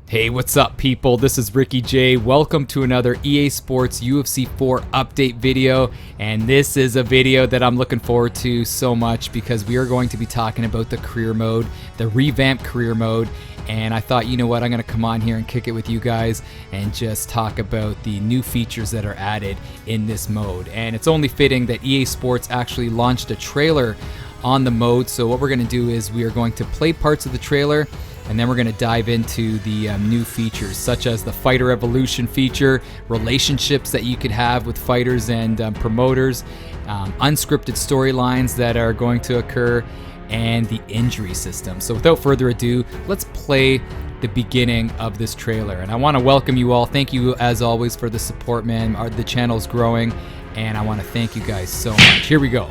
Hey, what's up, people? This is Ricky J. Welcome to another EA Sports UFC 4 update video. And this is a video that I'm looking forward to so much because we are going to be talking about the career mode, the revamped career mode. And I thought, you know what, I'm going to come on here and kick it with you guys and just talk about the new features that are added in this mode. And it's only fitting that EA Sports actually launched a trailer on the mode. So what we're going to do is we are going to play parts of the trailer, and then we're going to dive into the new features, such as the fighter evolution feature, relationships that you could have with fighters and promoters, unscripted storylines that are going to occur, and the injury system. So without further ado, let's play the beginning of this trailer. And I want to welcome you all. Thank you, as always, for the support, man. The channel's growing, and I want to thank you guys so much. Here we go.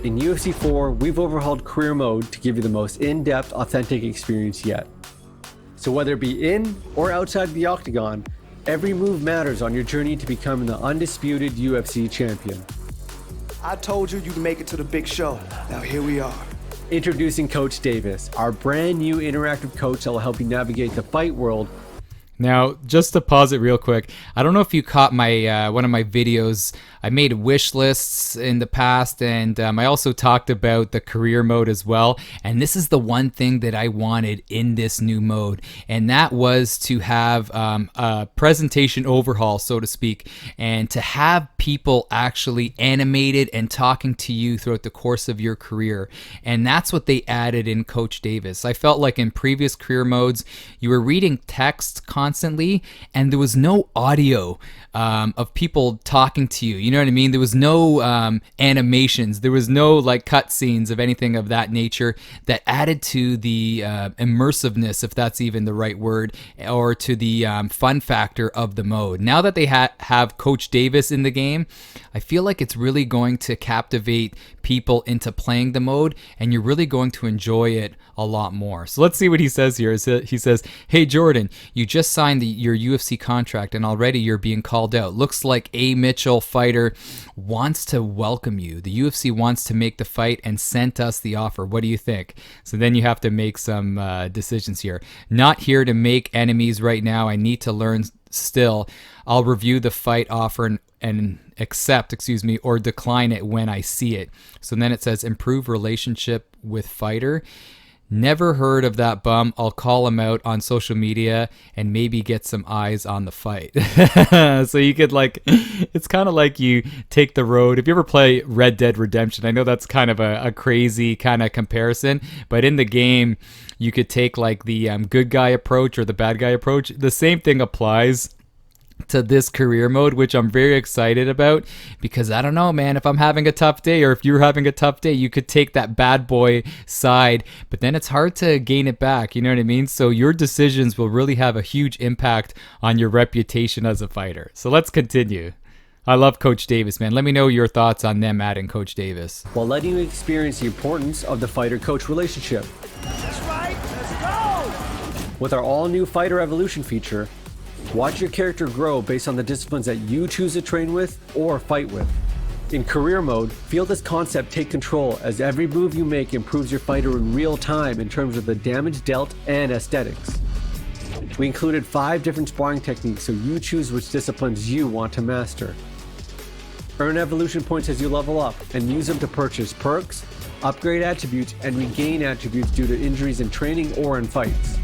In UFC 4, we've overhauled career mode to give you the most in-depth, authentic experience yet. So whether it be in or outside the octagon, every move matters on your journey to becoming the undisputed UFC champion. I told you you'd make it to the big show. Now here we are. Introducing Coach Davis, our brand new interactive coach that will help you navigate the fight world. Now, just to pause it real quick, I don't know if you caught my one of my videos. I made wish lists in the past, and I also talked about the career mode as well. And this is the one thing that I wanted in this new mode, and that was to have a presentation overhaul, so to speak, and to have people actually animated and talking to you throughout the course of your career. And that's what they added in Coach Davis. I felt like in previous career modes, you were reading text constantly, and there was no audio of people talking to you. You know what I mean? There was no animations. There was no like cutscenes of anything of that nature that added to the immersiveness, if that's even the right word, or to the fun factor of the mode. Now that they have Coach Davis in the game, I feel like it's really going to captivate people into playing the mode, and you're really going to enjoy it a lot more. So let's see what he says here. He says, "Hey Jordan, you just signed your UFC contract and already you're being called out. Looks like A. Mitchell fighter wants to welcome you. The UFC wants to make the fight and sent us the offer. What do you think?" So then you have to make some decisions here. "Not here to make enemies right now. I need to learn still. I'll review the fight offer and accept, or decline it when I see it." So then it says improve relationship with fighter. "Never heard of that bum. I'll call him out on social media and maybe get some eyes on the fight." So you could it's kind of like you take the road. If you ever play Red Dead Redemption, I know that's kind of a crazy kind of comparison, but in the game, you could take like the good guy approach or the bad guy approach. The same thing applies to this career mode, which I'm very excited about, because I don't know, man, if I'm having a tough day or if you're having a tough day, you could take that bad boy side, but then it's hard to gain it back, you know what I mean? So your decisions will really have a huge impact on your reputation as a fighter. So let's continue. I love Coach Davis, man. Let me know your thoughts on them adding Coach Davis. While letting you experience the importance of the fighter-coach relationship. That's right. Let's go. With our all-new fighter evolution feature, watch your character grow based on the disciplines that you choose to train with or fight with. In career mode, feel this concept take control as every move you make improves your fighter in real time in terms of the damage dealt and aesthetics. We included 5 different sparring techniques so you choose which disciplines you want to master. Earn evolution points as you level up and use them to purchase perks, upgrade attributes, and regain attributes due to injuries in training or in fights.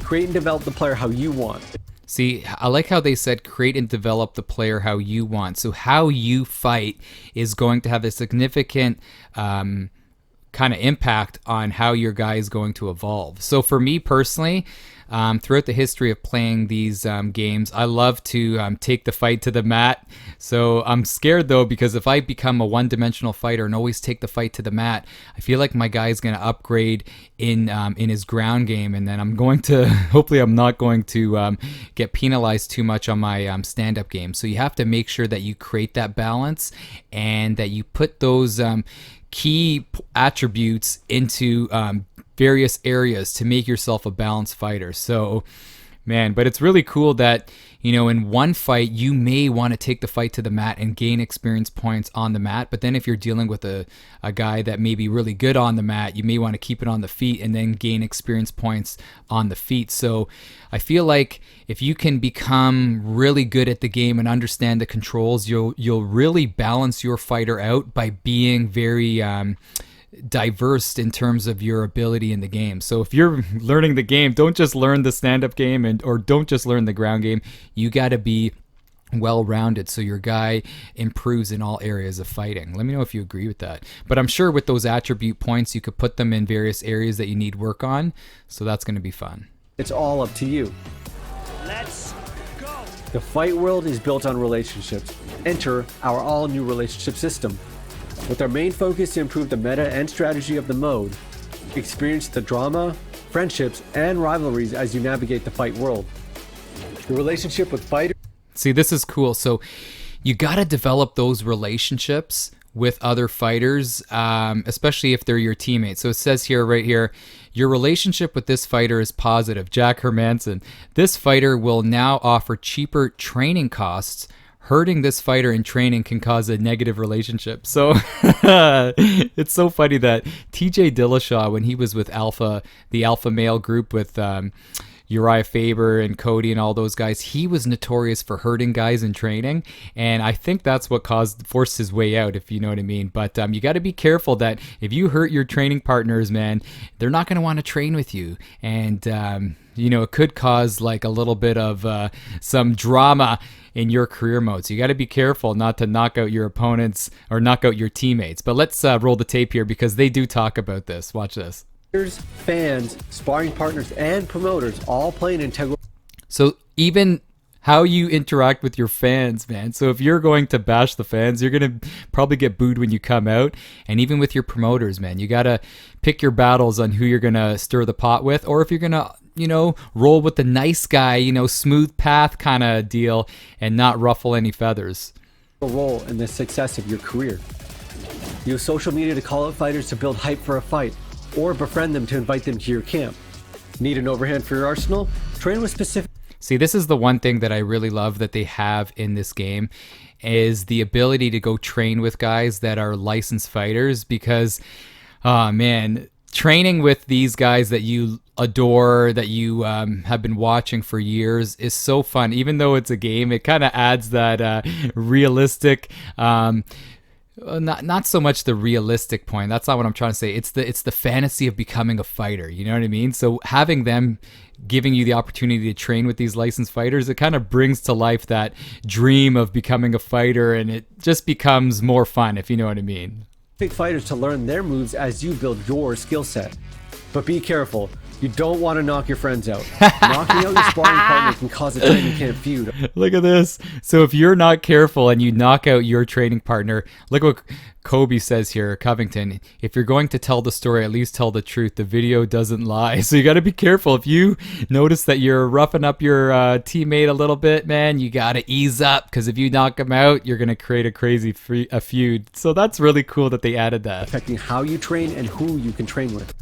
Create and develop the player how you want. See, I like how they said create and develop the player how you want. So how you fight is going to have a significant kind of impact on how your guy is going to evolve. So for me personally, throughout the history of playing these games, I love to take the fight to the mat. So I'm scared though, because if I become a one-dimensional fighter and always take the fight to the mat, I feel like my guy is going to upgrade in his ground game, and then I'm going to hopefully I'm not going to get penalized too much on my stand-up game. So you have to make sure that you create that balance and that you put those key attributes into various areas to make yourself a balanced fighter. So man, but it's really cool that you know, in one fight, you may want to take the fight to the mat and gain experience points on the mat. But then if you're dealing with a guy that may be really good on the mat, you may want to keep it on the feet and then gain experience points on the feet. So I feel like if you can become really good at the game and understand the controls, you'll really balance your fighter out by being very diverse in terms of your ability in the game. So if you're learning the game, don't just learn the stand-up game or don't just learn the ground game. You got to be well-rounded so your guy improves in all areas of fighting. Let me know if you agree with that. But I'm sure with those attribute points, you could put them in various areas that you need work on. So that's going to be fun. It's all up to you. Let's go. The fight world is built on relationships. Enter our all-new relationship system. With our main focus to improve the meta and strategy of the mode, experience the drama, friendships, and rivalries as you navigate the fight world. The relationship with fighters. See, this is cool. So you got to develop those relationships with other fighters, especially if they're your teammates. So it says here, right here, your relationship with this fighter is positive. Jack Hermanson. This fighter will now offer cheaper training costs. Hurting this fighter in training can cause a negative relationship. So it's so funny that TJ Dillashaw, when he was with the Alpha Male group with Uriah Faber and Cody and all those guys, he was notorious for hurting guys in training. And I think that's what forced his way out, if you know what I mean. But you got to be careful that if you hurt your training partners, man, they're not going to want to train with you. And, you know, it could cause like a little bit of some drama in your career mode. So you got to be careful not to knock out your opponents or knock out your teammates. But let's roll the tape here because they do talk about this. Watch this. Fans, sparring partners, and promoters all play an integral. So even how you interact with your fans, man. So if you're going to bash the fans, you're going to probably get booed when you come out. And even with your promoters, man, you got to pick your battles on who you're going to stir the pot with, or if you're going to, you know, roll with the nice guy, you know, smooth path kind of deal and not ruffle any feathers. Role in the success of your career. Use social media to call out fighters to build hype for a fight, or befriend them to invite them to your camp. Need an overhand for your arsenal? Train with specific. See, this is the one thing that I really love that they have in this game is the ability to go train with guys that are licensed fighters because, oh man, training with these guys that you adore, that you have been watching for years is so fun. Even though it's a game, it kind of adds that realistic not so much the realistic point. That's not what I'm trying to say. It's the fantasy of becoming a fighter. You know what I mean? So having them giving you the opportunity to train with these licensed fighters, it kind of brings to life that dream of becoming a fighter, and it just becomes more fun, if you know what I mean. Pick fighters to learn their moves as you build your skill set. But be careful. You don't want to knock your friends out. Knocking out your sparring partner can cause a training camp feud. Look at this. So if you're not careful and you knock out your training partner, look what Kobe says here, Covington. If you're going to tell the story, at least tell the truth. The video doesn't lie. So you got to be careful. If you notice that you're roughing up your teammate a little bit, man, you got to ease up because if you knock him out, you're going to create a crazy feud. So that's really cool that they added that. Affecting how you train and who you can train with.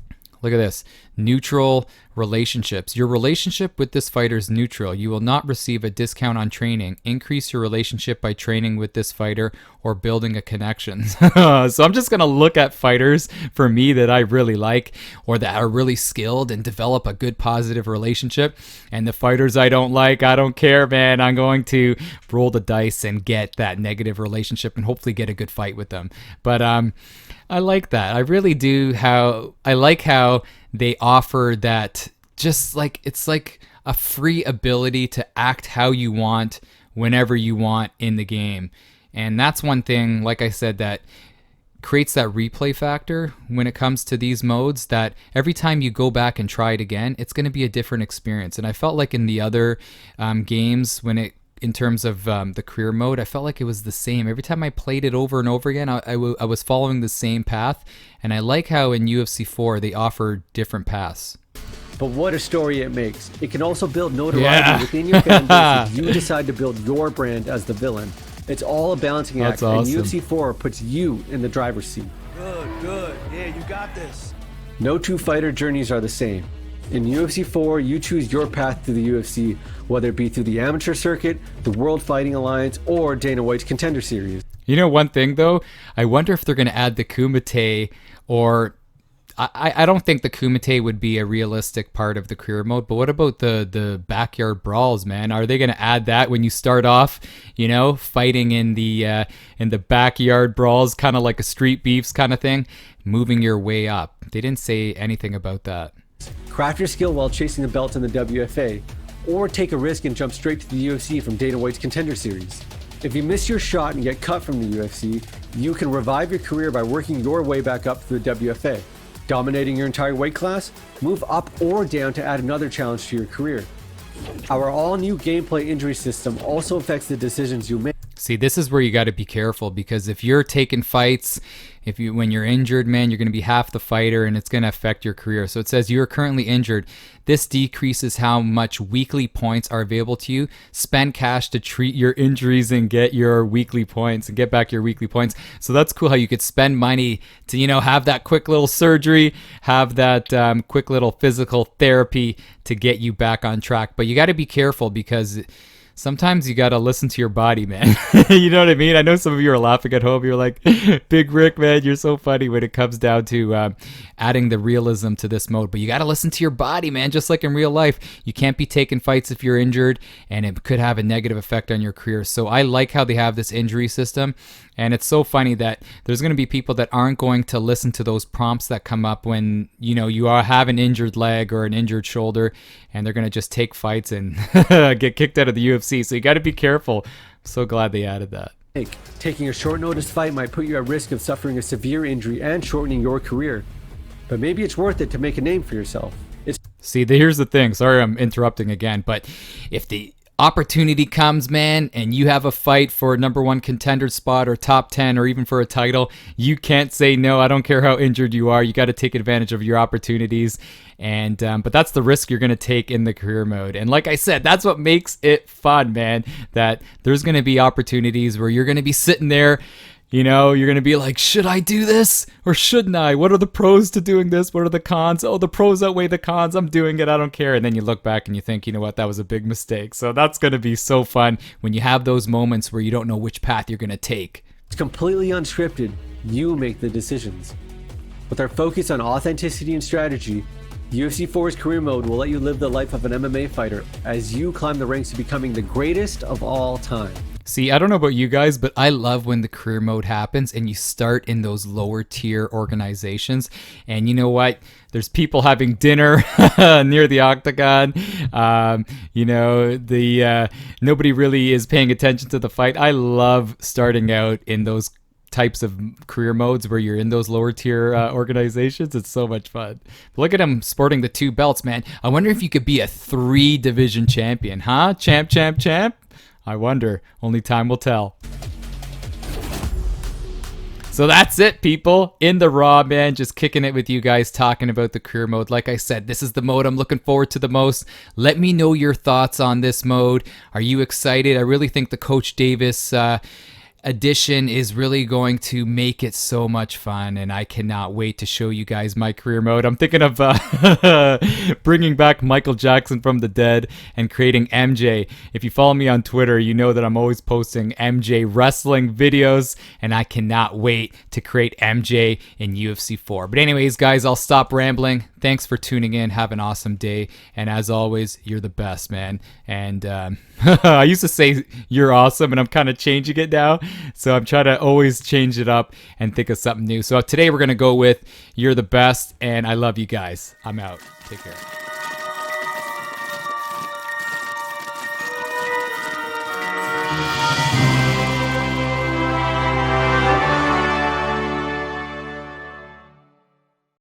Look at this. Neutral relationships. Your relationship with this fighter is neutral. You will not receive a discount on training. Increase your relationship by training with this fighter or building a connection. So I'm just going to look at fighters for me that I really like or that are really skilled and develop a good positive relationship. And the fighters I don't like, I don't care, man. I'm going to roll the dice and get that negative relationship and hopefully get a good fight with them. But I like that. I really do. I like how they offer that, just like it's like a free ability to act how you want whenever you want in the game. And that's one thing, like I said, that creates that replay factor when it comes to these modes, that every time you go back and try it again, it's going to be a different experience. And I felt like in the other games, in terms of the career mode, I felt like it was the same. Every time I played it over and over again, I was following the same path. And I like how in UFC 4 they offer different paths. But what a story it makes. It can also build notoriety within your fan base if you decide to build your brand as the villain. It's all a balancing act, awesome. And UFC 4 puts you in the driver's seat. Good. Yeah, you got this. No two fighter journeys are the same. In UFC 4, you choose your path to the UFC, whether it be through the amateur circuit, the World Fighting Alliance, or Dana White's Contender Series. You know, one thing though, I wonder if they're going to add the Kumite, or I don't think the Kumite would be a realistic part of the career mode, but what about the backyard brawls, man? Are they going to add that when you start off, you know, fighting in the backyard brawls, kind of like a street beefs kind of thing, moving your way up? They didn't say anything about that. Craft your skill while chasing the belt in the WFA, or take a risk and jump straight to the UFC from Dana White's Contender Series. If you miss your shot and get cut from the UFC, you can revive your career by working your way back up through the WFA. Dominating your entire weight class? Move up or down to add another challenge to your career. Our all-new gameplay injury system also affects the decisions you make. See, this is where you got to be careful, because if you're taking fights, when you're injured, man, you're going to be half the fighter, and it's going to affect your career. So it says you're currently injured. This decreases how much weekly points are available to you. Spend cash to treat your injuries and get your weekly points and get back your weekly points. So that's cool how you could spend money to, you know, have that quick little surgery, have that quick little physical therapy to get you back on track. But you got to be careful, because sometimes you got to listen to your body, man. You know what I mean? I know some of you are laughing at home. You're like, Big Rick, man, you're so funny when it comes down to adding the realism to this mode. But you got to listen to your body, man, just like in real life. You can't be taking fights if you're injured, and it could have a negative effect on your career. So I like how they have this injury system. And it's so funny that there's going to be people that aren't going to listen to those prompts that come up when, you know, you have an injured leg or an injured shoulder, and they're going to just take fights and get kicked out of the UFC. So you got to be careful. I'm so glad they added that. Taking a short notice fight might put you at risk of suffering a severe injury and shortening your career. But maybe it's worth it to make a name for yourself. See, here's the thing. Sorry, I'm interrupting again, but if the opportunity comes, man, and you have a fight for a #1 contender spot or top 10 or even for a title, you can't say no. I don't care how injured you are. You got to take advantage of your opportunities. And but that's the risk you're going to take in the career mode. And like I said, that's what makes it fun, man, that there's going to be opportunities where you're going to be sitting there. You know, you're going to be like, should I do this or shouldn't I? What are the pros to doing this? What are the cons? Oh, the pros outweigh the cons. I'm doing it. I don't care. And then you look back and you think, you know what? That was a big mistake. So that's going to be so fun when you have those moments where you don't know which path you're going to take. It's completely unscripted. You make the decisions. With our focus on authenticity and strategy, UFC 4's career mode will let you live the life of an MMA fighter as you climb the ranks to becoming the greatest of all time. See, I don't know about you guys, but I love when the career mode happens and you start in those lower tier organizations. And you know what? There's people having dinner near the octagon. You know, nobody really is paying attention to the fight. I love starting out in those types of career modes where you're in those lower tier organizations. It's so much fun. But look at him sporting the 2 belts, man. I wonder if you could be a 3-division champion, huh? Champ, champ, champ. I wonder. Only time will tell. So that's it, people. In the Raw, man. Just kicking it with you guys, talking about the career mode. Like I said, this is the mode I'm looking forward to the most. Let me know your thoughts on this mode. Are you excited? I really think the Coach Davis edition is really going to make it so much fun, and I cannot wait to show you guys my career mode. I'm thinking of bringing back Michael Jackson from the dead and creating MJ. If you follow me on Twitter, you know that I'm always posting MJ wrestling videos, and I cannot wait to create MJ in UFC 4. But anyways, guys, I'll stop rambling. Thanks for tuning in. Have an awesome day, and as always, you're the best, man. And I used to say you're awesome, and I'm kind of changing it now. So I'm trying to always change it up and think of something new. So today we're going to go with you're the best, and I love you guys. I'm out. Take care.